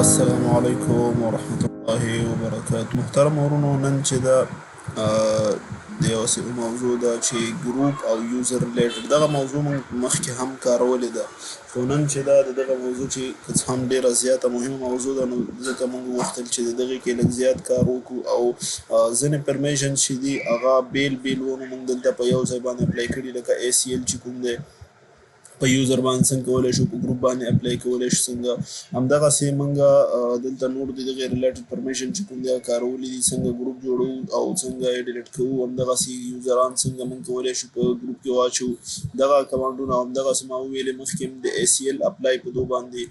السلام علیکم ورحمت الله وبرکاته. محترم ورونو، نن چې دا د یوه موضوع ده چې ګروپ او یوزر ریلیټډ، دغه موضوع موږ مخکې هم کارولې ده، خو نن چې دا د دغه موضوع چې که څه هم ډېره زیاته مهمه موضوع ده، نو ځکه موږ غوښتل چې د دغې کې لږ زیات کار وکړو او ځینې پرمیشن چې دي هغه بیل بیل ونه موږ دلته په یو ځای باندې اپلای کړي، لکه ACL چې کوم دی په یوزر باندې څنګه کولی شو، په ګروپ باندې اپلای کولی شو څنګه. همدغسې موږ دلته نور د دغې ریلیټډ پرمیشن چې کوم دی کارولي دي، څنګه ګروپ جوړو او څنګه یې ډیلیټ کوو. همدغسې یوزران څنګه موږ کولی شو په ګروپ کې واچوو، دغه کمانډونه. همدغسې ما وویلې مخکې هم د ACL اپلای په دو باندې،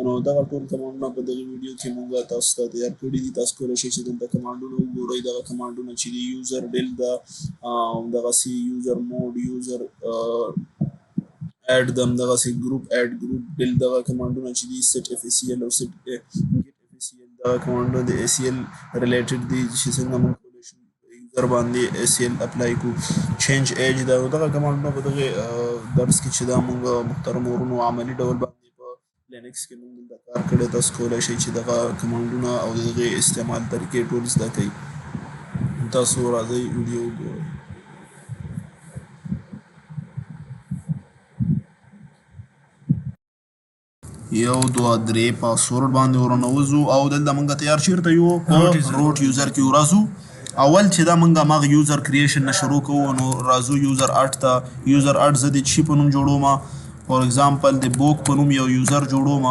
نو دغه ټول کمانډونه په دغه ویډیو کې موږ تاسو ته تیار کړي دي. تاسو کولی شئ چې دلته کمانډونه وګورئ. دغه کمانډونه چې دي یوزر ډیل ده، همدغسې یوزر موډ، یوزر اډ ده، همدغسې ګروپ اډ، ګروپ ډیل، دغه کمانډونه چې دي set FACL او set get FACL، دغه کمانډونه د ACL ریلیټډ دي چې څنګه موږ کولی شو په یوزر باندې ACL اپلای کړو. چینج ایج ده، دغه کمانډونه په دغې درس کې چې دا موږ محترم ورونو عملي ډول باندې په لینکس کې موږ دلته کار کړی. تاسو کولی شئ چې دغه کمانډونه او د هغې استعمال طریقې ټول زده کوئ. تاسو راځئ ویډیو وګورئ. یو دوه درې پاسورډ باندې ورنوځو او دلته موږ تیار چېرته یو په روټ یوزر کې ورځو. اول چې دا موږ هماغه یوزر کریشن نه شروع کوو، نو راځو یوزر اډ ته. یوزر اډ زه د چی په نوم جوړوم، فار اگزامپل د بوک په نوم یو یوزر جوړوم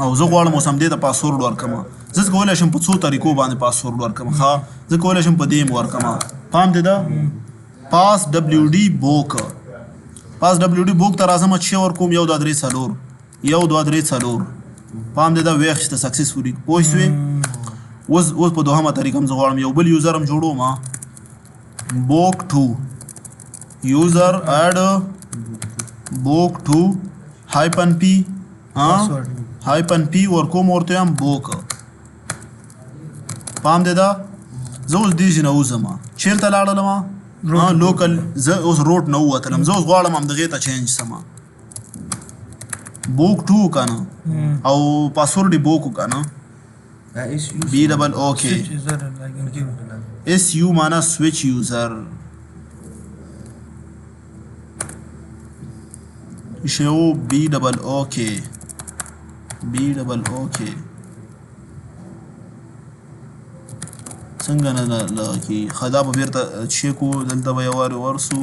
او زه غواړم اوس همدې ته پاسورډ ورکړم. زه کولی شم په څو طریقو باندې پاسورډ ورکړم. ښه، زه کولی شم په دې ورکړم. پام دی ده پاس WD بوک، پاس WD بوک ته راځم، چې ورکوم 1 2 3 4 1 2 3 4. پام دی دا ویښته سکسسفولي. پوه شوې؟ اوس په دوهمه طریقه هم زه غواړم یو بل یوزر هم جوړوم، بوک 2 یوزر اډ بوک 2 هایپن پی هایپن پی ورکوم، ورته هم بوک. پام دی دا زه اوس دې ځای نه وځم، چېرته لاړلم؟ لوکل. زه اوس روټ نه ووتلم، زه اوس غواړم همدغې ته چینج سم. بوک 2 کنه او پاسورډ بوک کنه بی ډبل اوکے SU معنا سویچ یوزر شو بی ډبل اوکے بی ډبل اوکے څنګه نه لګي خدا به بیرته چیکو. دلته به یو وارې ورسو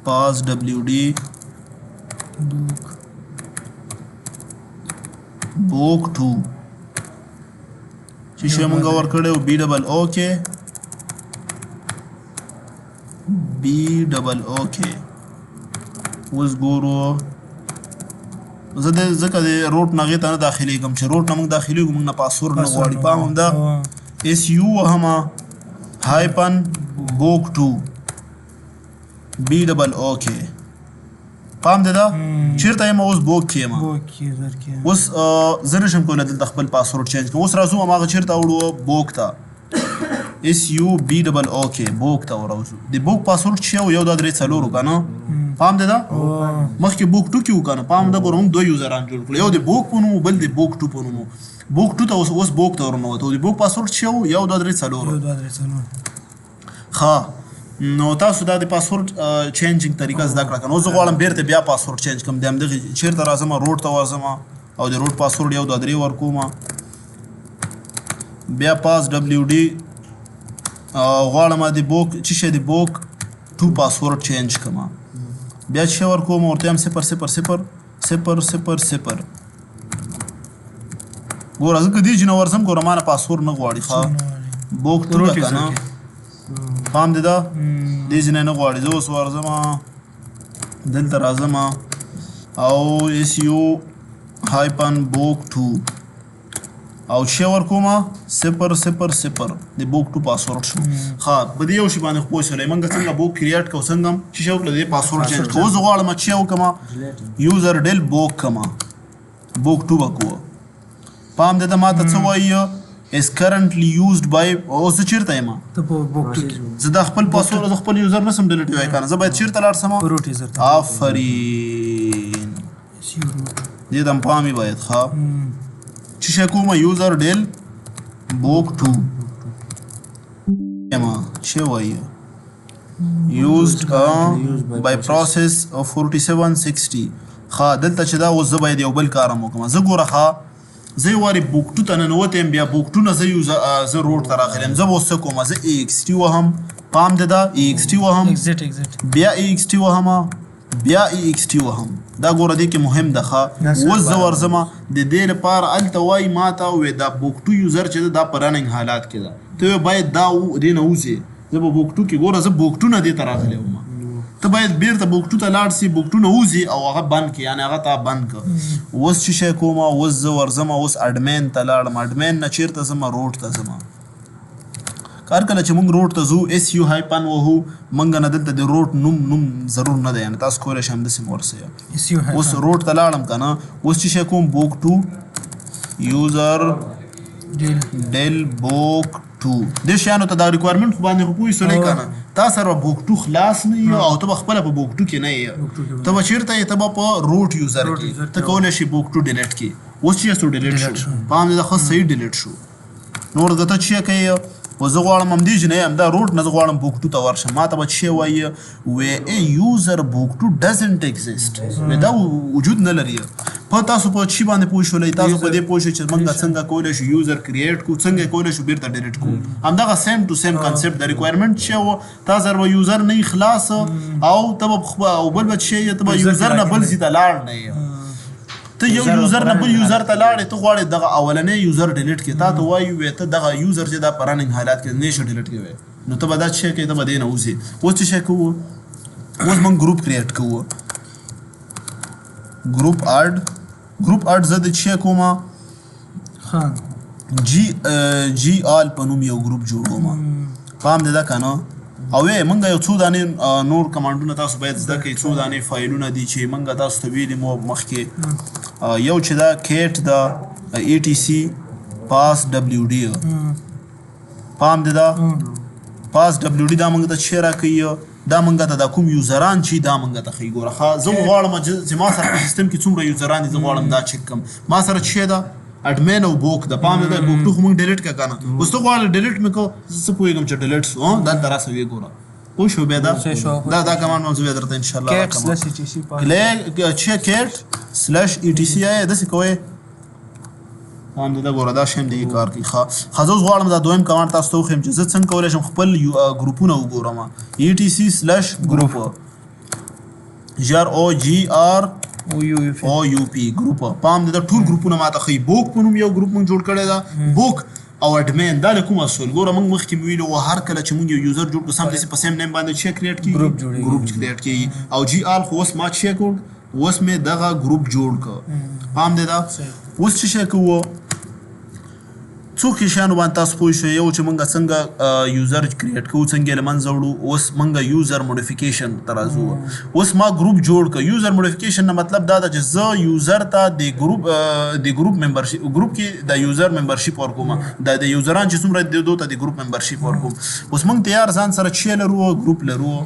پاس WD بوک 2 چې شی مونږ ورکړی بی ډبل اوکے بی ډبل اوکے. اوس ګورو زه ځکه د روټ نه هغې ته نه داخلېږم، چې روټ نه موږ داخلېږو موږ نه پاسورډ نه غواړي. پام همدا SU وهمه هایپن بوک 2 بی ډبل اوکے. پام دی دا چېرته یم؟ اوس بوک کې یم. اوس زه نشم کولی دلته خپل پاسورډ چینج کړم. اوس راځو هماغه چېرته وړو بوک ته SU بی ډبل اوکے بوک ته ورځو. د بوک پاسورډ چې یو 1 2 3 4 کنه. پام دی دا مخکې بوک 2 کې و کنه. پام دا ګوره موږ 2 یوزران جوړ کړو، یو د بوک په نوم بل د بوک 2 په نوم. بوک 2 ته اوس بوک ته ورنوتو. د بوک پاسورډ چې یو 1 2 3 4. ښه، نو تاسو دا د پاسورډ چینجینګ طریقه زده کړه کنه. اوس زه غواړم بیرته بیا پاسورډ چینج کړم. د همدغې چېرته راځم روټ ته ورځم او د روټ پاسورډ 1 2 3 ورکوم. بیا پاس WD غواړم د بوک چې شی د بوک 2 پاسورډ چینج کړم. بیا چې ورکوم ورته هم 0 0 0 0 0 0. ګوره زه که دې ځای نه ورځم ګوره ما نه پاسورډ نه غواړي. ښه، بوک 2 ده کنه. پام دی دا دې ځای نه غواړي. زه اوس ورځم دلته راځم او SU هایپن بوک 2 او چې ورکوم 0 0 0 د بوک 2 پاسورډ شو. ښه، په دې یو شي باندې پوه شولی موږ څنګه بوک کریټ کوو، څنګه هم چې شی وکړو د دې پاسورډ چینج کوو. زه غواړم چې وکړم یوزر ډیل بوک کړم، بوک 2 به کوو. پام دی دا ما ته څه وایي is currently used by. اوس زه چېرته یم؟ ته په بوک 2 کې. زه دا خپل پاسورډ د خپل یوزر نسم ډیلیټ وای کنه. زه باید چېرته لاړ سم؟ روټ یوزر ته. آفرین، دې ته هم پام یې باید. ښه، چې شي کومه یوزر ډیل بوک 2 اما شی وایي used by process of 4760 ښه دلته چې دا اوس زه باید یو بل کار هم وکړم زه ګوره ښه زه یې وارې بوک 2 ته ننوتی یم بیا بوک 2 نه زه روډ ته راغلی یم زه به اوس څه کوم زه EXT وهم پام دی دا EXT وهم بیا EXT وهم بیا EXT وهم دا ګوره دې کې مهم ده ښه اوس زه ورځمه د دې لپاره هلته وایي ما ته وې دا بوک 2 یوزر چې ده دا په رننګ حالات کې ده ته باید دا دې نه وځې زه به بوک 2 کې ګوره زه بوک 2 نه دې ته راغلی وم ته باید بیرته بوک 2 ته لاړ سي بوک 2 نه وځي او هغه بند کړي یعنې هغه تا بند کړه اوس چې شی کومه اوس زه ورځمه اوس اډمین ته لاړم اډمین نه چېرته ځمه روډ ته ځمه کار کله چې موږ روډ ته ځو SU هایپن وهو موږ نه دلته د روډ نوم ضرور نه دی یعنې تاسو کولی شئ همداسې مې ورسئ اوس روډ ته لاړم که نه اوس چې شی کوم بوک 2 یوزر ډیل بوک 2 دې شیانو ته دا ریکوایرمنټ خو باندې خو پوه سړی که نه تا سره به بوک 2 خلاص نه یې او ته به خپله په بوک 2 کې نه یې ته به چېرته یې ته به په روټ یوزر کې ته کولی شي بوک 2 ډیلیټ کړي اوس چې یې ډیلیټ شو پام دې دا ښه صحیح ډیلیټ شو نور ورته ته چې کوي و زه غواړم همدې چې نه یم دا روټ نه زه غواړم بوک 2 ته ورشم ما ته به څه وایي وې ای یوزر بوک 2 ډزنټ ایگزیسټ وې دا وجود نه لري په تاسو په چی باندې پوه شولئ تاسو په دې پوه شئ چې موږ څنګه کولی شو یوزر کریټ کړو څنګه کولی شو بیرته ډیلیټ کړو همدغه سیم ټو سیم کنسپټ د ریکوایرمنټ چې و تا سره به یوزر نه خلاص او ته به او بل به څه ته به یوزر نه بل ځای ته لاړ نه ته یو یوزر نه بل یوزر ته لاړې ته غواړې دغه اولنی یوزر ډیلیټ کړې تا ته وایي وې ته دغه یوزر چې دا په رننګ حالات کې نه شي ډیلیټ کوی نو ته به دا څه کوې ته به دې نه وځې اوس څه شی کوو اوس موږ ګروپ کریټ کوو ګروپ اډ زه د څه کومه جی آل په نوم یو ګروپ جوړوم پام دې دا که نه او موږ یو څو دانې نور کمانډونه تاسو باید زده کړئ څو دانې فایلونه دي چې موږ تاسو ته ویلي مو مخکې یو چې دا کیټ دا ATC پاس WD پام دې دا پاس WD دا موږ ته څه راکوي دا موږ ته دا کوم یوزران چې دا موږ ته ښیي ګوره ښه زه غواړم چې ما سره په سیستم کې څومره یوزران دي زه غواړم دا چک کړم ما سره څه ده اډمین او بوک د پام د بوک 2 خو موږ ډیلیټ کا کنه اوس ته غواړې ډیلیټ مې کو زه پوهېږم چې ډیلیټ سو دا دراسه وی ګوره پوه شو بیا دا کمانډ مو زه درته ان شاء الله کیټ سلیش ETC آی داسې کوئ پام دا ګوره دا شیم دی کار کوي ښه زه اوس غواړم دا دویم کمانډ تاسو ته وښیم چې زه څنګه کولی شم خپل ګروپونه وګورم ETC سلیش ګروپ GROGR OUP ګروپ پام دې دا ټول ګروپونه ماته ښیي بوک په نوم یو ګروپ موږ جوړ کړی ده بوک او اډمین دا له کوم اصول ګوره موږ مخکې مې ویلي وو هر کله چې موږ یو یوزر جوړ کړو سمدستي په سیم نیم باندې څه کریټ کېږي ګروپ کریټ کېږي او جی آل خو اوس ما څه کړ اوس مې دغه ګروپ جوړ کړ پام دې دا اوس څه کوو څو شیانو باندې تاسو پوه شئ یو چې موږ څنګه یوزر کریټ کوو څنګه یې له منځه وړو اوس موږ یوزر موډیفیکیشن ته راځو اوس ما ګروپ جوړ کړ یوزر موډیفیکیشن نه مطلب دا ده چې زه یوزر ته د ګروپ ممبرشپ ګروپ کې د یوزر ممبرشپ ورکوم د یوزران چې څومره دي دوی ته د ګروپ ممبرشپ ورکوم اوس موږ تیار ځان سره څه لرو ګروپ لرو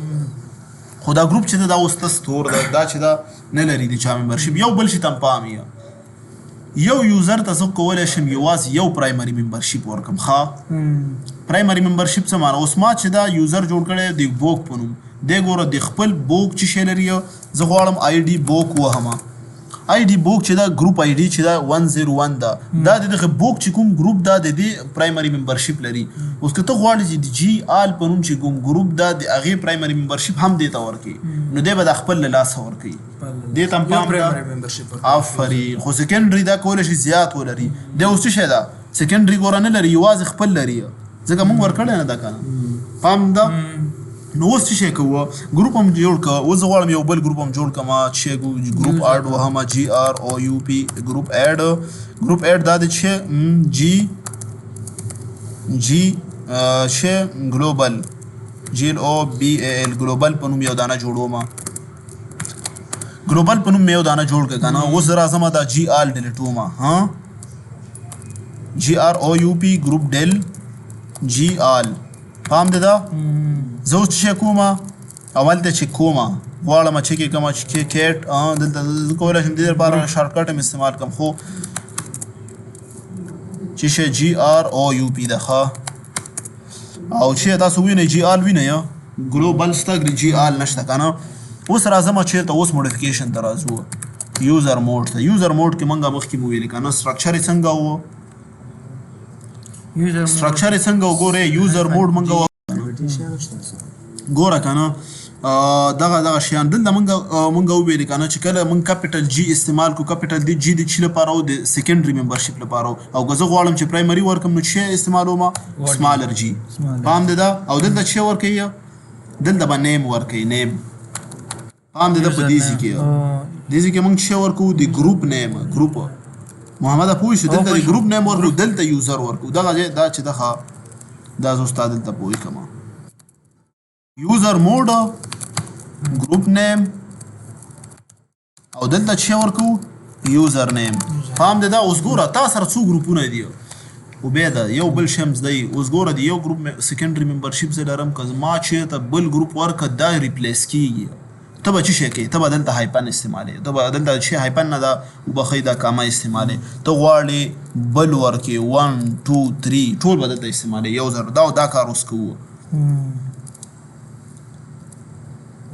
خو دا ګروپ چې دا اوس تاسو تور دا چې دا نه لري د چا ممبرشپ یو بل شي تم پام یو یوزر ته زه کولی شم یوازې یو پرایمري ممبرشپ ورکړم ښه پرایمري ممبرشپ څه معنی اوس ما چې دا یوزر جوړ کړی د بوک په نوم دی ګوره د خپل بوک چې شی لري زه غواړم ID بوک وهمه ID بوک چې دا ګروپ ID چې دا 101 ده دا د دغه بوک چې کوم ګروپ دا د دې پرایمري ممبرشپ لري اوس که ته غواړې چې د جی آل په نوم چې کوم ګروپ دا د هغې پرایمري ممبرشپ هم دې ته ورکوي نو دی به دا خپل له لاسه ورکوي دې ته هم پام ده آفرین خو سیکنډري دا کولی شي زیات ولري دی اوس څه شی ده سیکنډري ګوره نه لري یوازې خپل لري ځکه موږ ورکړی نه ده که نه پام ده نو اوس څه شی کوو ګروپ هم جوړ کړه اوس زه غواړم یو بل ګروپ هم جوړ کړم چې ګروپ اډ وهمه GROUP ګروپ اډ دا د جی ګلوبل GLOBAL ګلوبل په نوم یو دانه جوړوم ګلوبل په نوم یو دانه جوړ کړه کنه اوس راځم دا جی آل ډیلیټوم ها GROUP ګروپ ډیل جی آل پام دې دا زه اوس څه کوم اول ته چې کوم غواړم چې کې کوم چې کیټ دلته کولی شم د دې لپاره شارټکټ هم استعمال کوم خو چې شي جی آر او یو پی ده ښه او چې تاسو وینئ جی آر وینئ ګلوبل شته جی آر نشته که نه اوس راځم چېرته اوس موډیفیکیشن ته راځو یوزر موډ ته یوزر موډ کې موږ مخکې مو ویلي که نه سټرکچر یې څنګه و سټرکچر یې څنګه وګورئ یوزر موډ موږ ګوره که نه دغه شیان دلته موږ وویلې که نه چې کله موږ کپیټل جي استعمال کړو کپیټل جي د چي لپاره و د سیکنډري ممبرشپ لپاره و او که زه غواړم چې پرایمري ورکړم نو چې استعمالومه سمالر جي پام دی دا او دلته چې ورکوي دلته به نیم ورکوي نیم پام دی دا په دې ځای کې موږ چې ورکوو د ګروپ نیم ګروپ محمده پوه شو دلته د ګروپ نیم ورکوو دلته یوزر ورکوو دغه دا چې دا زه ستا دلته پوه کړم یوزر موډ ګروپ نیم او دلته چې ورکوو یوزر نیم پام دی دا اوس ګوره تا سره څو ګروپونه دي او بیا دا یو بل شمس دی اوس ګوره د یو ګروپ سیکنډري ممبرشپ زه لرم که ما چېرته بل ګروپ ورکړه دا ریپلیس کېږي ته به څه شی کوې ته به دلته هایپن استعمالوې ته به دلته چې هایپن نه ده وبښئ دا کامه استعمالوې ته غواړې بل ورکې 1 2 3 ټول به دلته استعمالوې یو ځل دا کار اوس کوو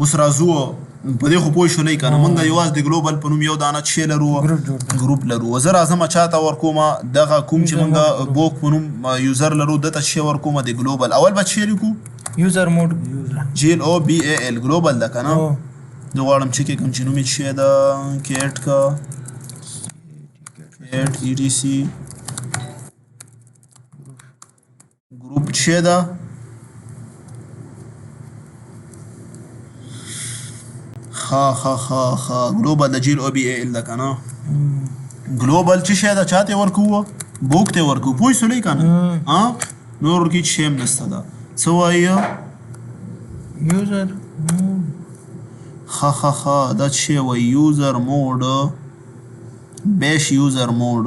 اوس راځو په دې خو پوه شولئ که نه موږ یوازې د ګلوبل په نوم یو دانه څه لرو ګروپ لرو زه راځم چاته ورکومه دغه کوم چې موږ بوک په نوم یوزر لرو دته څه ورکومه د ګلوبل اول به څه لیکو یوزر موډ جی ال او بی ای ال ګلوبل ده که نه زه غواړم چې کوم چې نوم یې څه ده کیټ کا کیټ ای ډي سي ګروپ څه ده ها ګلوبل د جیل او بی ای ال ده که نه ګلوبل چې شی ده چا ته ورکوو بوک ته ورکوو پوه شولئ که نه نور ورکې چې شی هم نشته ده څه وایي یوزر دا څه وایي یوزر موډ بیش یوزر موډ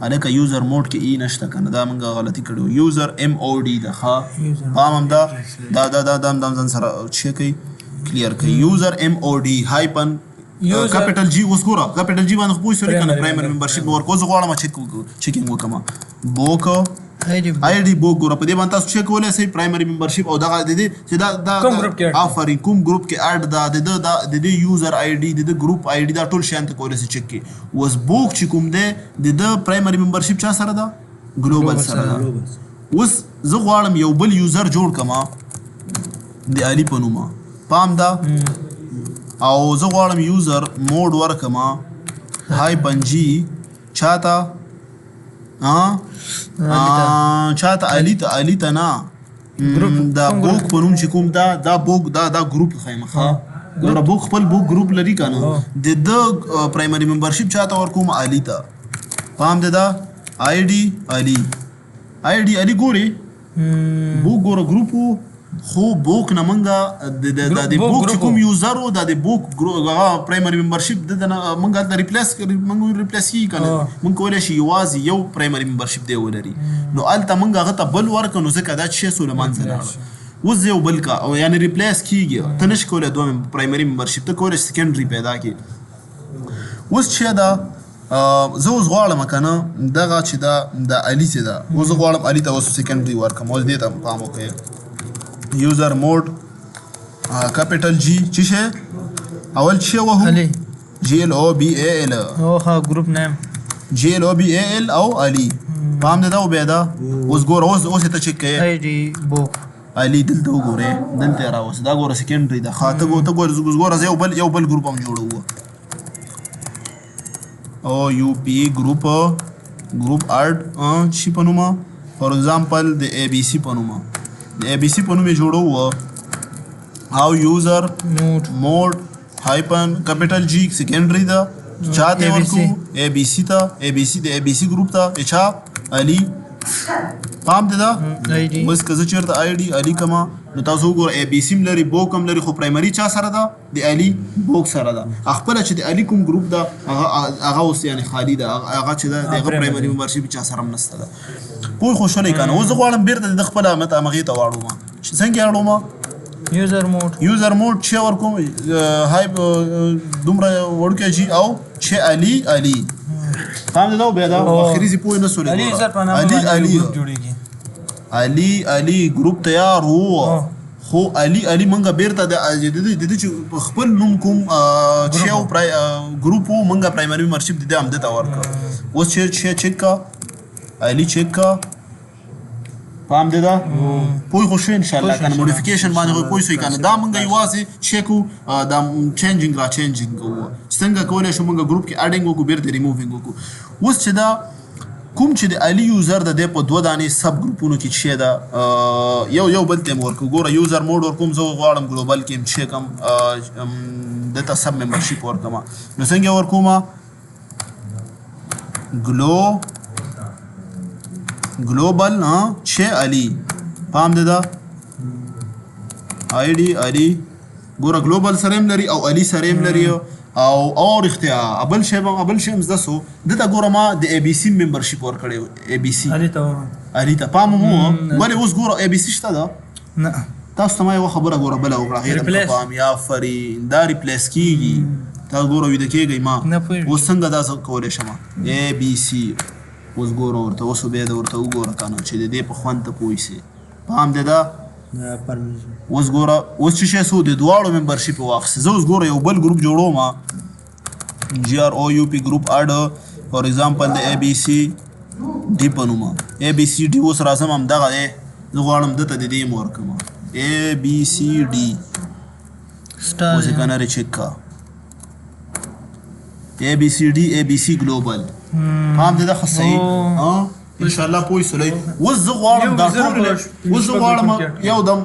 هلکه یوزر موډ کې ای نشته که نه دا موږ غلطي کړې وه یوزر ام او ډي ده ښه پام هم دا ځان سره څه کوي کلیر کوي یوزر ام او ډي هایپن کپیټل جي اوس ګوره کپیټل جي باندې خو پوه شولې که نه پرایمري ممبرشپ به ورکوو زه غواړم چیکینګ وکړم بوک آی ډي بوک ګوره په دې باندې تاسو چیک کولی شئ پرایمري ممبرشپ او دغه د دې چې دا آفرین کوم ګروپ کې اډ ده د دې یوزر آی ډي د دې ګروپ آی ډي دا ټول شیان ته کولی شئ چیک کړئ اوس بوک چې کوم دی د ده پرایمري ممبرشپ چا سره ده ګلوبل سره ده اوس زه غواړم یو بل یوزر جوړ کړم د علي په نومه پام ده او زه غواړم یوزر موډ ورکړم هایپن جي چاته چاته علي ته نه دا بوک په نوم چې کوم دا بوک دا ګروپ ښیم ښه ګوره بوک خپل بوک ګروپ لري که نه د ده پرایمري ممبرشپ چاته ورکوم علي ته پام دی دا آی ډي علي ګورې بوک ګوره ګروپ و خو بوک نه موږ د بوک چې کوم یوزر و دا د بوک پرایمري ممبرشپ د نه موږ هلته ریپلیس کېږي که نه موږ کولی شي یوازې یو پرایمري ممبرشپ دی ولري نو هلته موږ هغه ته بل ورکړو نو ځکه دا چې سو له منځه لاړه اوس یو بل کا او یعنې ریپلیس کېږي ته نه شي کولی دوه پرایمري ممبرشپ ته کولی شي سیکنډري پیدا کړي اوس چې دا زه اوس غواړم که نه دغه چې دا علي چې ده اوس زه غواړم علي ته اوس سیکنډري ورکړم اوس دې ته پام وکړئ یوزر موډ کپیټل جی چې شی اول چې وهو جی ال او بی ای ال ګروپ نیم جی ال او بی ای ال او علي پام دی دا او بیا دا اوس ګوره اوس ته چیک کوې آی ډي بوک علي دلته وګورې دلته یې راوست دا ګوره سیکنډري ده ښه ته ګوره زه یو بل ګروپ هم جوړوو او یو پی ګروپ اډ شي په نومه فار ایگزامپل د ای بی سی په نومه د ای بی سی په نوم یې جوړوو او یوزر موډ هایپن کپیټل جي سیکنډري ده چا ته ورکو ای بی سی ته ای بی سی د ای بی سی ګروپ ته چا علي پام دی دا بس که زه چېرته آی ډي علي کما نو تاسو وګوره ای بی سی هم لري بوک هم لري خو پرایمري چا سره ده د علي بوک سره ده خپله چې د علي کوم ګروپ ده هغه اوس یعنې خالي ده هغه چې ده د هغه پرایمري ممبرشپ چا سره هم نشته ده پوه خو شولئ که نه اوس زه غواړم بېرته د خپله همغې ته واړوم څنګه یې اړوم یوزر موډ چې ورکوم دومره وړوکی جي او چې علي پام دې دا بیا دا اخري زی پوه نه سولې علي عزت په نامه باندې ګروپ جوړیږي علي ګروپ تیار وو خو علي منګه بیرته د چې خپل نوم کوم چې او ګروپ وو منګه پرایمري ممبرشپ د هم دته ورکړه اوس چې چیک کا علي چیک کا پام دې دا پوي خو شو ان شاء الله کنه موډیفیکیشن باندې پوي سوي کنه دا منګه یوازې چیکو دا چینجینګ را چینجینګ وو څنګه کولای شو منګه ګروپ کې اډینګ وکړو بیرته ریمووینګ وکړو اوس چې دا کوم چې د علي یوزر د دې په دوه دانې سب ګروپونو کې چې دا یو بل ته ورکو ګوره یوزر موډ ورکوم زه غواړم ګلوبل کې چې کوم دته سب ممبرشپ ورکوم نو څنګه ورکوم ګلوبل چې علي پام دې دا آی ډي علي ګوره ګلوبل سره هم لري او علي سره هم لري او اختیار ابل شی مزده سو دته ګوره ما د اي بي سي ممبرشپ ورکړی اي بي سي علي ته پام مو ولې اوس ګوره اي بي سي شته دا نه تاسو ته ما یو خبره ګوره بل وکړه غیر پام یا فری دا ریپلیس کیږي تا ګوره وې د کېږي ما اوس څنګه دا کولای شم اي بي سي اوس ګوره ورته اوس به دا ورته وګوره کنه چې د دې په خوان ته پوي سي پام دې دا اوس ګوره اوس چې سو د دواړو ممبرشپ واخیسته زه اوس ګوره یو بل ګروپ جوړوم جی آر او یو پی ګروپ اډ فار ایگزامپل د اے بی سی ډي په نوم اے بی سی ډي اوس راځم همدغه دی زه غواړم دته د دې ورکوم اے بی سی ډي اوس یې کنه چیک کا اے بی سی ډي اے بی سی ګلوبل پام دې دا ښه صحیح ان شاء الله پوي سولې اوس زه غواړم دا ټول یو دم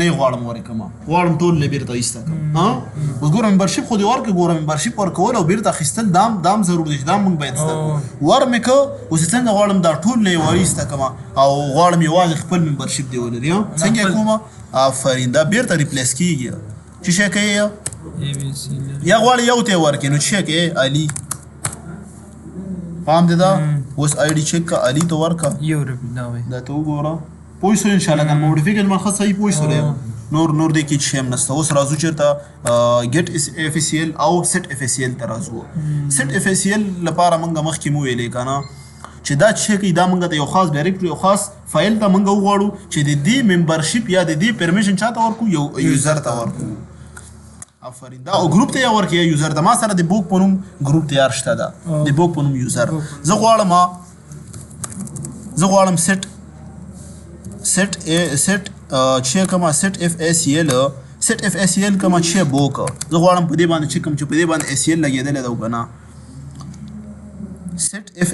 نه غواړم ورکما غواړم ټول له بیرته ایسته کوم اوس ګورم ممبرشپ خو دې ورکه ګورم ممبرشپ ورکول او بیرته خستل دام ضروري دي دا مونږ باید ستاسو ورمکه اوس څنګه غواړم دا ټول له وایسته کوم او غواړم یوازې خپل ممبرشپ دی ولري څنګه کوم آفرین دا بیرته ریپلیس کیږي چې شي کوي یا غواړي یو ته ورکې نو چې کوي علي پام دې دا اوس آی ډي چیک کا علي ته ورکا یو رب دا وای دا ته وګوره پوي سو ان شاء الله کنه موډیفیکیشن ما خاصه صحیح پوي سو نور دې کې شیم نسته اوس راځو چیرته ګیټ اف اس سی ال او سیټ اف اس سی ال ته راځو سیټ اف اس سی ال لپاره موږ مخکې مو ویلې کنه چې دا چې کې دا موږ ته یو خاص ډایرکټري او خاص فایل ته موږ وغواړو چې د دې ممبرشپ یا د دې پرمیشن چاته ورکو یو یوزر ته ورکو آفرین دا او ګروپ ته ورکه یوزر د ما سره د بوک پونم ګروپ تیار شته دا د بوک پونم یوزر زه غواړم سیټ چې کما سیټ اف اس ال کما چې بوک زه غواړم په دې باندې چې کوم چې په دې باندې اس ال لګیدل دا وکنه سیټ اف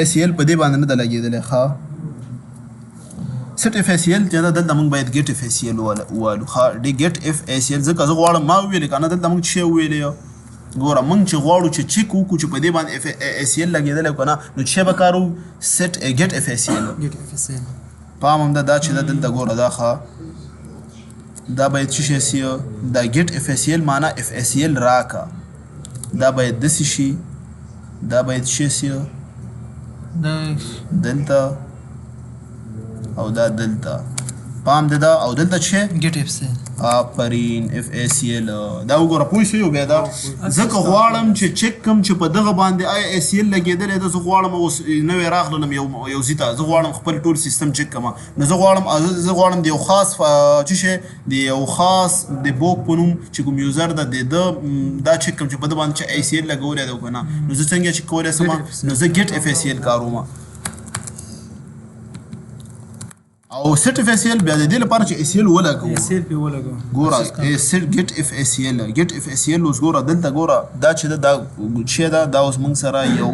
اس ال په دې باندې نه لګیدل ښه سیټ اف اس ال چې دا دلته موږ باید ګیټ اف اس ال والو ښه دی ګیټ اف اس ال ځکه زه غواړم ما ویل کنه دلته موږ چې ویلې ګوره موږ چې غواړو چې چیک وکړو چې په دې باندې اف اس ال لګیدل کنه نو چې به کارو سیټ ګیټ اف اس ال پام هم دا چې دلته ګوره دا ښه دا باید چې شي دا ګیټ اف اس ال معنا اف اس ال راکا دا باید د شي دا باید شي دا دلته او دا دلته پام دې دا او دلته چې ګیټ اف سی آفرین اف ای سی ال دا وګوره پوه شئ بیا دا ځکه غواړم چې چک کوم چې په دغه باندې آی ای سی ال لګېدلی ده زه غواړم اوس نوی راغلم یو ځي ته زه غواړم خپل ټول سیستم چک کړم نو زه غواړم د یو خاص چې شی د یو خاص د بوک په نوم چې کوم یوزر ده د دا چک کوم چې په ده باندې چې آی سی ال لګولی ده که نه نو زه څنګه چې کولی سم نو زه ګیټ اف ای سی ال کاروم او سیټ اف اس ال بیا د دې لپاره چې اس ال ولګو ګوره ګیټ اف اس ال اوس ګوره دلته ګوره دا چې دا اوس موږ سره یو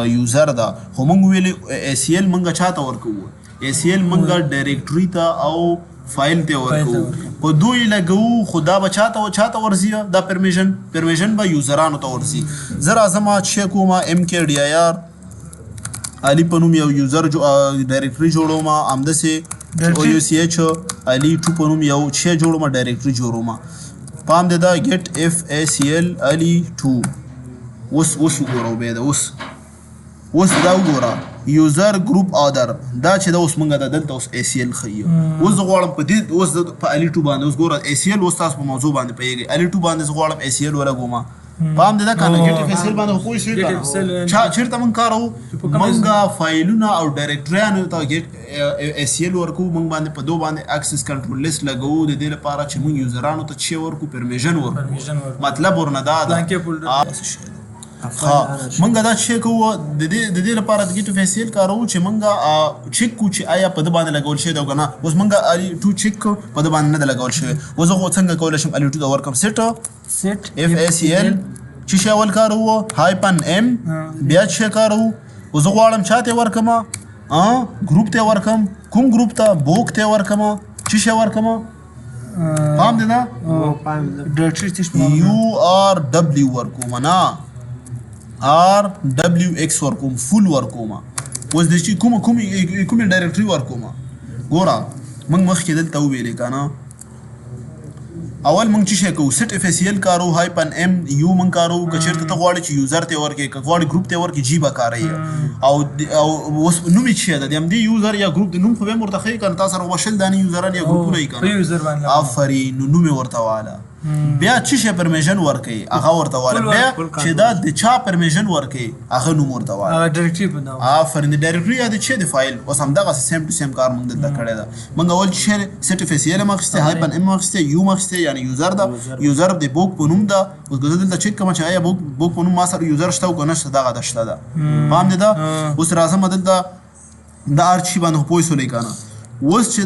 یوزر ده خو موږ ویلې اس ال موږ چاته ورکوو اس ال موږ ډایرکټري ته او فایل ته ورکوو په دوی لګو خو دا به چاته ورځي دا پرمیشن به یوزرانو ته ورځي زه راځم چې کوم ام کې ډي آی آر علي په نوم یو یوزر ډایرکټري جوړوم همداسې او یو سی ایچ علي 2 په نوم یو چې جوړوم ډایرکټري جوړوم پام دې دا ګیټ اف ای سی ال علي 2 اوس وګورو به دا اوس اوس دا وګوره یوزر ګروپ آدر دا چې دا اوس مونږ دا دلته اوس ACL ښیي اوس زه غواړم په دې اوس په الي 2 باندې اوس ګوره ACL اوس تاسو په موضوع باندې پوهېږئ الي 2 باندې زه غواړم ACL ولګوم پام دې ده که نه ګټ اف ایس ایل باندې خو پوه شوې که نه چېرته مونږ کاروو مونږ فایلونه او ډایرکټریانو ته ګټ ایس ایل ورکوو مونږ باندې په دو باندې اکسس کنټرول لیست لګوو د دې لپاره چې مونږ یوزرانو ته څه ورکوو پرمیژن ورکوو مطلب ورنه دا ده مونږ دا چې کوو د دې لپاره د ګټ اف ایس ایل کاروو چې مونږ چیک کوو چې آیا په ده باندې لګول شوی ده او که نه اوس مونږ الي 2 چیک کوو په ده باندې نه ده لګول شوی اوس زه څنګه کولی شم الي 2 ته ورکړم سیټ اف ایس ایل چې شی اول کاروو هایپن ام بیا چې کاروو او زه غواړم چاته ورکم ګروپ ته ورکم کوم ګروپ ته بوک ته ورکم چې شی ورکم پام دې دا یو آر دبلیو ورکوم نه آر دبلیو ایکس ورکوم فول ورکوم اوس د چې کوم ډایرکټري ورکوم ګوره موږ مخکې دلته وویلې که نه اول مونږ چې شی کوو سیټ اف ایس ایل کارو هایپن ام یو مونږ کارو که چېرته ته غواړې چې یوزر ته ورکړې که غواړې ګروپ ته ورکړې جي به کاروي او اوس نوم یې څه ده د همدې یوزر یا ګروپ د نوم خو به هم ورته ښیي که نه تا سره خو به شل دانې یوزران یا ګروپونه یي که نه آفرین نو نوم یې ورته واله بیا چې شی پرمیژن ورکوي هغه ورته واله بیا چې دا د چا پرمیژن ورکوي هغه نوم ورته واله آفرین د ډایرکټري یا د چې د فایل اوس همدغسې سیم ټو سیم کار مونږ دلته کړی ده مونږ اول چې شی سیټ اف ایس ایل هم اخیستی هایپن ام اخیستی یو هم اخیستی یعنې یوزر ده یوزر د بوک په نوم ده اوس که زه دلته چک کوم چې آیا بوک په نوم ما سره یوزر شته او که نه شته دغه ده شته ده پام دې ده اوس راځم دلته دا هر شي باندې خو پوه شولئ که نه اوس چې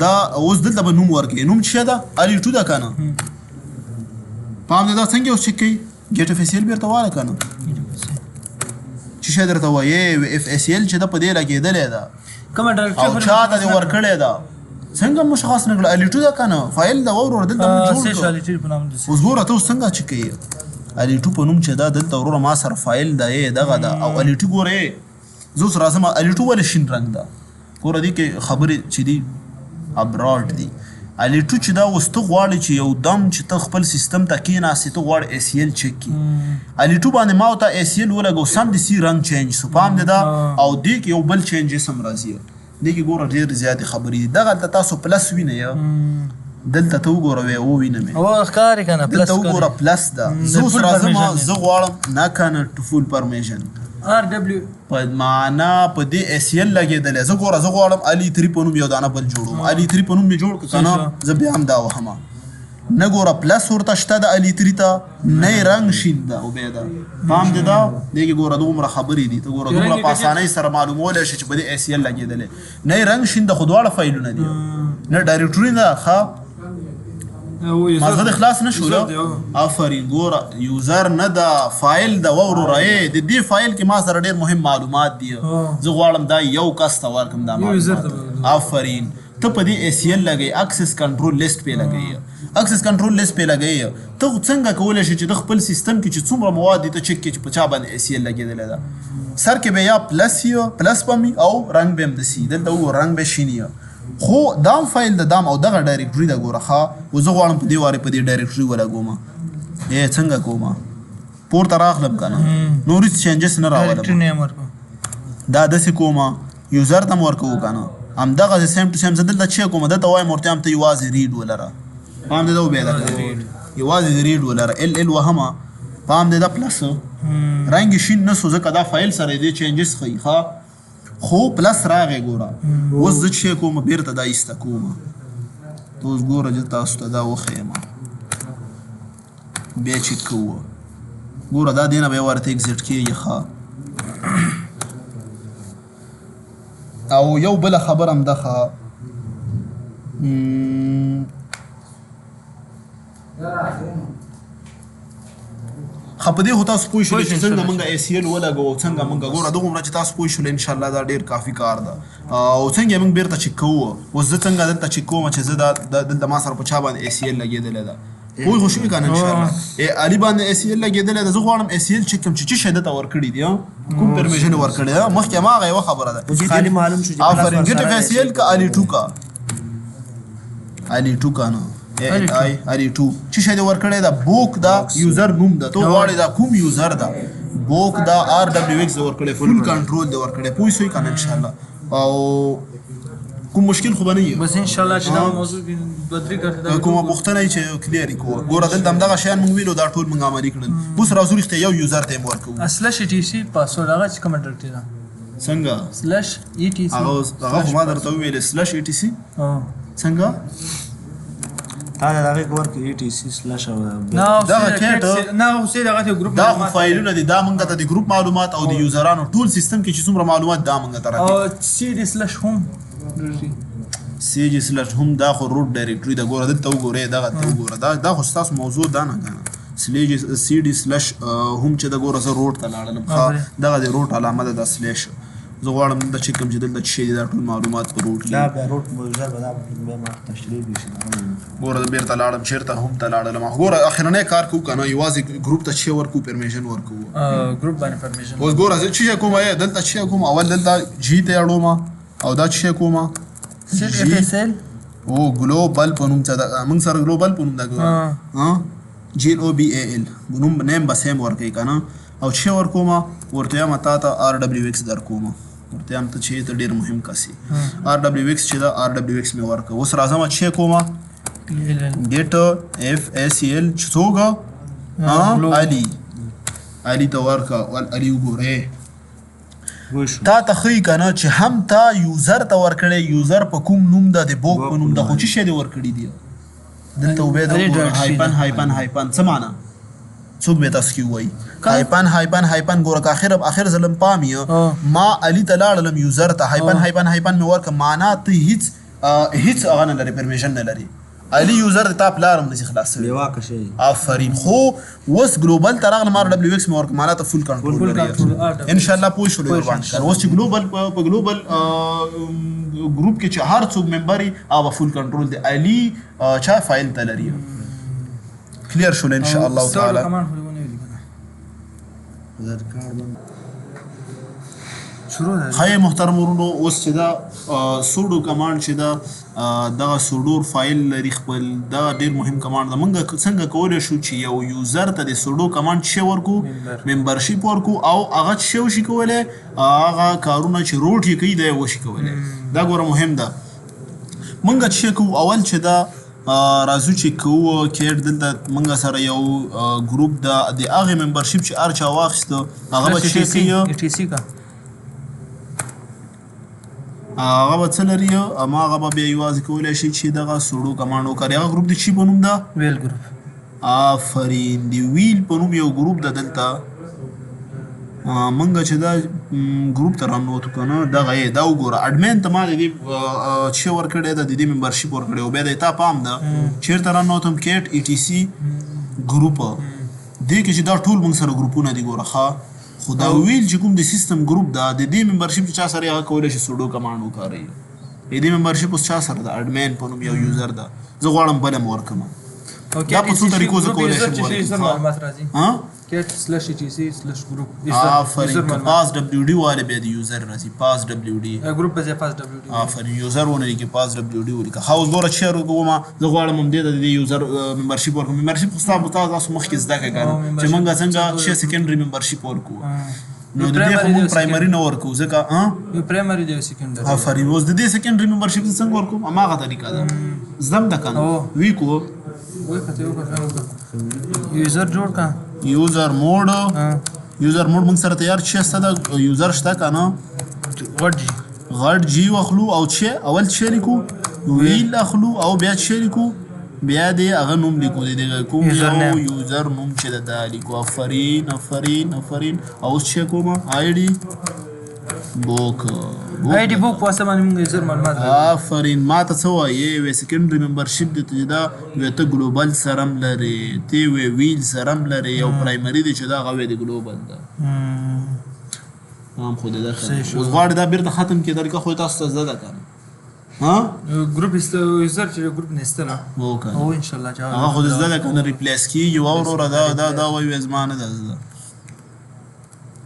دا اوس دلته به نوم ورکوي نوم چې ده الي 2 ده که نه پام دې دا څنګه اوس چک کوي ګټ اف ایس ایل بیرته واله که نه چې شی درته وایي اف ایس ایل چې ده په دې لګېدلې ده او چا ته دې ورکړې ده څنګه مشخص نه کړه الي 2 ده که نه فایل ده وروره دلته موږ جوړ کړو اوس ګوره ته اوس څنګه چک کوي الي 2 په نوم چې ده دلته وروره ما سره فایل ده دغه ده او الي 2 ګوره زه اوس راځم الي 2 ولې شین رنګ ده ګوره دې کې خبرې چې دي ابراډ دي الي 2 چې دا اوس ته غواړې چې یو دم چې ته خپل سیستم ته کېناستې ته غواړې ایس ایل چک کړي الي 2 باندې ما ورته ایس ایل ولګو سمدستي رنګ چینج سو پام دې دا او دې کې یو بل چینجز هم راځي دې کې ګوره ډېرې زیاتې خبرې دي دغلته تاسو پلس وینئ دلته ته وګوره ووینم دلته وګوره پلس ده زه اوس راځم زه غواړم نه کنه ټو فول پرمیژن آر دبلیو په معنا په دې ایس ایل لګېدلی زه غواړم الي 3 په نوم یو دانه بل جوړوم الي 3 په نوم مې جوړ کړه که نه زه بیا هم دا وهم نه ګوره پلس ورته شته د الي 3 ته نه یې رنګ شین ده او بیا ده پام دې ده دې کې ګوره دومره خبرې دي ته ګوره دومره په اسانۍ سره معلومولی شي چې په دې ایس ایل لګېدلی نه یې رنګ شین ده خو دواړه فایلونه دي نه ډایرکټري نه ښه مازغه د خلاص نشو آفرین ګوره یوزر نه ده فایل ده وروره د دې فایل کې ما سره ډېر مهم معلومات دي زه غواړم دا یو کس ته ورکړم دا معلومات آفرین ته په دې ایس ایل لګوي اکسس کنټرول لیست پې لګوي اکسس کنټرول لیست پې لګوي ته څنګه کولی شي چې د خپل سیستم کې چې څومره مواد دي ته چک کړي چې په چا باندې ایس ایل لګېدلی ده سر کې به یا پلس به مي او رنګ به هم دسي دلته وګوره رنګ به شین خو دام فایل د دام او دغه ډایرکټري ده ګوره ښه و زه غواړم په دې وارې په دې ډایرکټري ولګوم څنګه کوم پورته راغلم که نه نور هېڅ چینجز نه راولم دا داسې کوم یوزر ته م ورکوو که نه همدغسې سیم ټو سیم زه دلته چې کوم دلته وایم ورته هم ته یوازې ریډ ولره پام دې ده وبیا ده یوازې ریډ ولره ال وهمه پام دې ده پلس رنګ شین نه سو ځکه دا فایل سره دې چینجز ښیي ښه خو پلس راغی ګوره اوس زه چې کوم بیرته دا ایسته کوم ته اوس ګوره چې تاسو ته دا وښیم بیا چک کوو ګوره دا دې نه به یې ورته اکزیټ کېږي ښه او یو بله خبر هم ده ښه په دې خو تاسو پوه شولئ چې څنګه موږ ایس ایل ولګو او څنګه موږ ګوره دغومره چې تاسو پوه شولئ انشاءالله دا ډېر کافي کار ده او څنګه موږ بیرته چک کوو اوس زه څنګه دلته چک کوم چې زه دلته ما سره په چا باندې ایس ایل لګېدلی ده پوه خو شوي که نه انشاءالله علي باندې ایس ایل لګېدلی ده زه غواړم ایس ایل چک کړم چې څه شی دته ورکړي دي کوم پرمیژن یې ورکړی ده مخکې هماغه یوه خبره ده آفرین ګټ اف ایس ایل که الي 2 که الي 2 که نه الي 2 چې شی دې ورکړی ده بوک دا یوزر نوم ده ته غواړې دا کوم یوزر ده بوک دا آر ډبلیو ایکس د ورکړی فل کنټرول د ورکړی پوه شئ کنه ان شاء الله او کوم مشکل خو به نه وي بس ان شاء الله چې دا موضوع بدري کړه کومه پوښتنه یې چې کلیئر کړو ګوره دلته همدغه شیان موږ ویلو دا ټول موږ عملي کړل اوس راځو رښتیا یو یوزر ته یې ورکوو سلش ای ټي سي پاسورډ هغه چې کومه ډیرټي ده څنګه سلش ای ټي سي هغه خو ما درته وویلې سلش ای ټي سي څنګه تا دغه ورک ای ټي سي سلش او نه دغه کېټ نه اوسې دغه ګروپ دا خو فایلونه دي دا موږ ته د ګروپ معلومات او د یوزرانو ټول سیستم کې چې څومره معلومات دا موږ ته راځي او سی ډي سلش هم سی جی سلش هم دا خو روټ ډایرکټري دا ګوره دلته وګورئ دغه ته وګوره دا خو ستاسو موضوع دا نه کنه سی ډي سلش هم چې دا ګوره زه روټ ته لاړلم دغه د روټ علامه ده د سلش زه غواړم دلته چې کوم چې دلته شي دا ټول معلومات په روټ دا به روټ موزر به دا به ما تشریح وشي ګوره بیرته لاړم چیرته هم ته لاړلم ګوره اخرنی کار کوو کنه یوازې ګروپ ته چې ورکو پرمیشن ورکو ګروپ باندې پرمیشن اوس ګوره زه چې کوم دلته چې کوم اول دلته جی ته اړوم او دا چې کوم سیټ اف اس ال او ګلوبل په نوم څه دا موږ سره ګلوبل په نوم دا ګوره ها جی او بی ای ال نوم نیم به سیم ورکې کنه او چې ورکوم ورته یم تا ته آر ډبلیو ایکس درکوم ورته یم ته چې ته ډیر مهم کسي آر ډبلیو ایکس چې دا آر ډبلیو ایکس مې ورکو اوس راځم چې کوم ګیټ اف اس ال څوګه علي ته ورکا ول علي وګوره تا ته خی کنه چې هم تا یوزر ته ورکړی یوزر په کوم نوم ده د بوک په نوم ده خو چې شه دی ورکړی دی دلته وبې د هایپن څه معنا څوک به تاسو کی وای هایپن ګوره اخر ظلم پامی ما علي ته لاړلم یوزر ته هایپن مې ورکه معنا ته هیڅ هغه نه لري پرمیشن نه لري علي یوزر ته پلارم نشي خلاص لیواک شي آفرین خو وس ګلوبل ترغه مار دبليو ایکس مورک مالا ته فول کنټرول لري ان شاء الله پوه شو قربان کار وس چې ګلوبل په ګلوبل ګروپ کې چې هر څوک ممبري او فول کنټرول دی علي چا فایل ته لري کلیر شول ان شاء الله تعالی خای محترم ورونو اوس چې دا سوډو کمانډ چې دا دغه سوډور فایل لري خپل دا ډیر مهم کمانډ ده موږ څنګه کولای شو چې یو یوزر ته د سوډو کمانډ شي ورکو ممبرشپ ورکو او هغه شی وشي کولای هغه کارونه چې روټ یې کوي دا وشي کولای دا ګوره مهم ده موږ چې کو اول چې دا راځو چې کوو کېټ دلته موږ سره یو ګروپ د هغه ممبرشپ چې ارچا واخیسته هغه به چې ټي کا هغه به څه لري اما هغه به بیا یوازې کولی شي چې دغه سوډو کمانډ وکړي هغه ګروپ د چی په نوم ده ویل ګروپ آفرین د ویل په نوم یو ګروپ ده دلته موږ چې دا ګروپ ته رانوتو که نه دغه یې دا وګوره اډمین ته ما د دې چې ورکړی ده د دې ممبرشپ ورکړی او بیا د تا پام ده چېرته رانوتم کېټ ای ټي سي ګروپ دې کې چې دا ټول موږ سره ګروپونه دي ګوره ښه خو دا ویل چې کوم د سیستم ګروپ ده د دې ممبرشپ چې چا سره هغه کولی شي سوډو کمانډ وکاروي د دې ممبرشپ اوس چا سره ده اډمین په نوم یو یوزر ده زه غواړم بله م ورکړم دا په څو طریقو زه کولی شم ورکړم کېټ سلش ای ټي سي سلش ګروپ آفرین پاس دبلیو ډي والے بیا د یوزر راځي پاس دبلیو ډي ګروپ به پاس دبلیو ډي آفرین یوزر ونه لیکي پاس دبلیو ډي ولیکه خو ګوره چې وګورم زه غواړم هم دې د یوزر ممبرشپ ورکړم ممبرشپ خو تاسو مخکې زده کړئ چې موږ څنګه چې سیکنډري ممبرشپ ورکو نو د دې کوم پرایمري نه ورکو ځکه یو پرایمري دی سیکنډري آفرین اوس د دې سیکنډري ممبرشپ څنګه ورکو اماغه طریقه ده زم د کنه وی کو یوزر جوړ کا یوزر موډ موږ سره تیار چې ستاسو یوزر شته کنه غټ جی واخلو او چې اول چې لیکو ویل اخلو او بیا چې لیکو بیا دې هغه نوم لیکو دې کوم یوزر نوم چې د لیکو آفرین او چې کوم آی ډي بوک واسه باندې موږ یوزر معلومات آفرین ما ته څه وایې وې سیکنډري ممبرشپ دې ته دا وې ته ګلوبل سرم لري ته وې ویل سرم لري یو پرایمري دی چې دا غوې د ګلوبل ده هم خو دې درخه اوس غواړي دا بیرته ختم کې طریقه خو تاسو ته زده کنه ها ګروپ یوزر چې ګروپ نستله او ان شاء الله هغه خو زده کنه ریپلیس کیږي او ورو دا وایي زمانه ده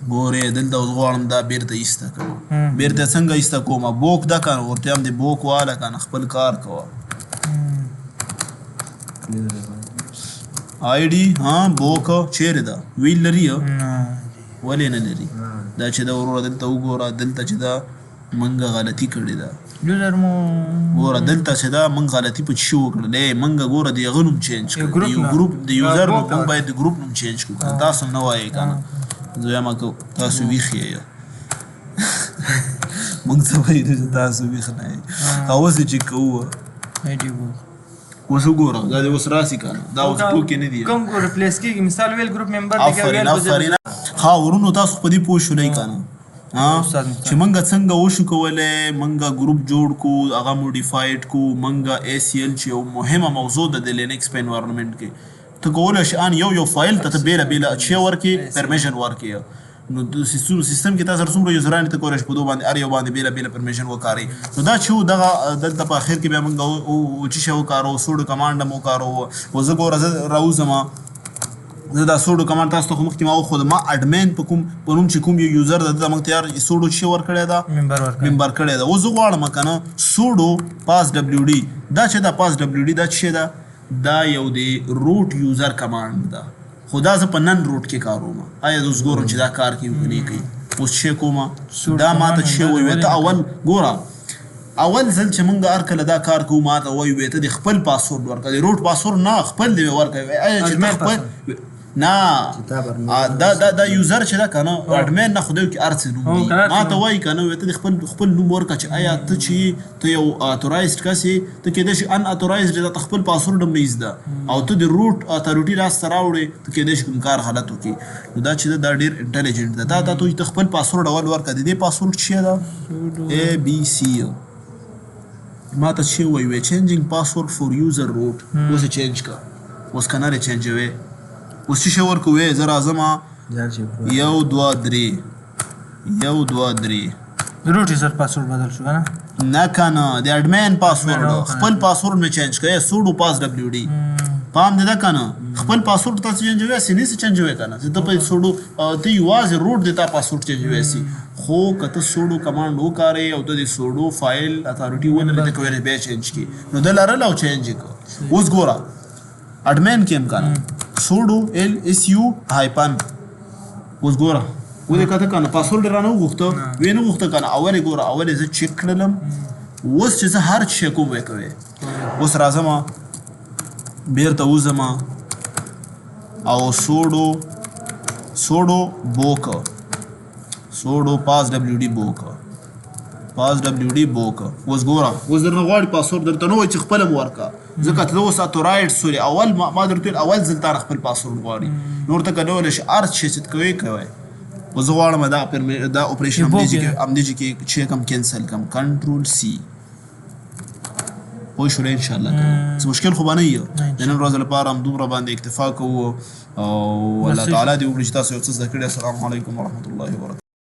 ګورې دلته اوس غواړم دا بیرته ایسته کوم بیرته څنګه ایسته کوم بوک دا کنه ورته هم د بوک والا کنه خپل کار کوه آی ډي بوک چیرې ده ویل لري ولې نه لري دا چې دا وروره دلته وګوره دلته چې دا منګه غلطي کړې ده یوزر مو ګوره دلته چې دا موږ غلطي په څه وکړلې موږ ګوره د هغه نوم چینج کړ د یو ګروپ د یوزر نوم موږ باید د ګروپ نوم چینج کړو که تاسو نه وایئ که نه زه وایم که تاسو ویښ یې موږ څه وایو چې تاسو ویښ نه یې اوس یې چې کوو اوس وګوره دا دې اوس راسي که نه دا اوس ټوکې نه دي کوم ریپلیس کېږي مثال ویل ګروپ ممبر آفرین ښه ورونو تاسو په دې پوه شولئ که نه چې منګه څنګه وشو کولی منګه ګروپ جوړ کو هغه موډیفاید کو منګه ACL چې یو مهمه موضوع ده د لینکس په انوایرنمنټ کې ته کولی شي ان یو فایل ته بیله بیله شی ورکړې پرمیشن ورکړې نو د سیستم کې تاسو څومره یوزران ته کولی شي په دوه باندې هر یو باندې بیله بیله پرمیشن وکارئ نو دا چې دغه دلته په اخر کې بیا موږ چې شی وکارو سوډو کمانډ هم وکارو و زه ګوره زه راوځم زه دا سوډو کمانډ تاسو ته خو مخکې ما وښود ما اډمین په نوم چې کوم یو یوزر ده دلته موږ تیار سوډو شی ورکړی ده ممبر کړی ده اوس زه غواړم که نه سوډو پاس WD دا چې دا پاس WD دا څه ده دا یو د روټ یوزر کمانډ ده خو دا زه په نن روټ کې کاروم آیا زه اوس ګورم چې دا کار کوي که نه کوي اوس څه کوم دا ماته څه وایي ته اول ګوره اول ځل چې موږ هر کله دا کار کوو ماته وایي ته د خپل پاسورډ ورکړه د روټ پاسورډ نه خپل دې ورکړه آیا چې ته خپل نه دا یوزر چې ده که نه اډمین نه خدای کې هر څه نوم دی ما ته وایي که نه ته د خپل نوم ورکړه چې آیا ته چې ته یو اتورایزډ کس یې ته کیدای شي ان اتورایزډ ته خپل پاسورډ هم نه زده او ته د روټ اتوریټي لاسته راوړې ته کیدای شي کوم کار غلط وکړې نو دا چې دا ډېر انټلیجنټ ده دا ته خپل پاسورډ اول ورکړه د دې پاسورډ څه ده ABC ما ته څه وایي چینجینګ پاسورډ فور یوزر روټ اوس یې چینج کړه اوس که نه یې چینجوې اوس څه شی ورکوې زه راځم 1 2 3 روټ یوزر پاسورډ بدل شو نه که نه د اډمین پاسورډ خپل پاسورډ مې چینج کړی سوډو پاس WD پام دې ده که نه خپل پاسورډ تاسو چینجوی سي نه سي چینجوی که نه چې ته په سوډو ته یوازې روټ د تا پاسورډ چینجوی سي خو که ته سوډو کمانډ وکارې او ته د سوډو فایل اتوریټي ولرې ته کولی بیا چینج کړي نو ده لرل او چینج یې کړه اوس ګوره اډمین کې هم که نه سوډو LSU هایپن اوس ګوره ولې کته که نه پاسورډ رانه وغوښته ویې نه غوښته که نه اول یې ګوره اول یې زه چیک کړلم اوس چې زه هر شی کوم ویې کوې اوس راځم بیرته وځم او سوډو بوکه سوډو پاس WD بوکه اوس ګوره اوس درنه غواړي پاسورډ درته نه وایي چې خپله م ورکړه ځکه ته اوس اتورایډ سوري اول ما درته ویل اول ځل تا نه خپل پاسورډ غواړي نور ته که نه ویلی شي هر شی چې کوئ اوس زه غواړم دا اپریشن همدې کې چیک هم کینسل کړم کنټرول C پوه شولې انشاءالله څه مشکل خو به نه وي د نن ورځې لپاره همدومره باندې اکتفا کوو او الله تعالی دې وکړي چې تاسو یو څه زده کړي السلام علیکم ورحمة الله وبرکاته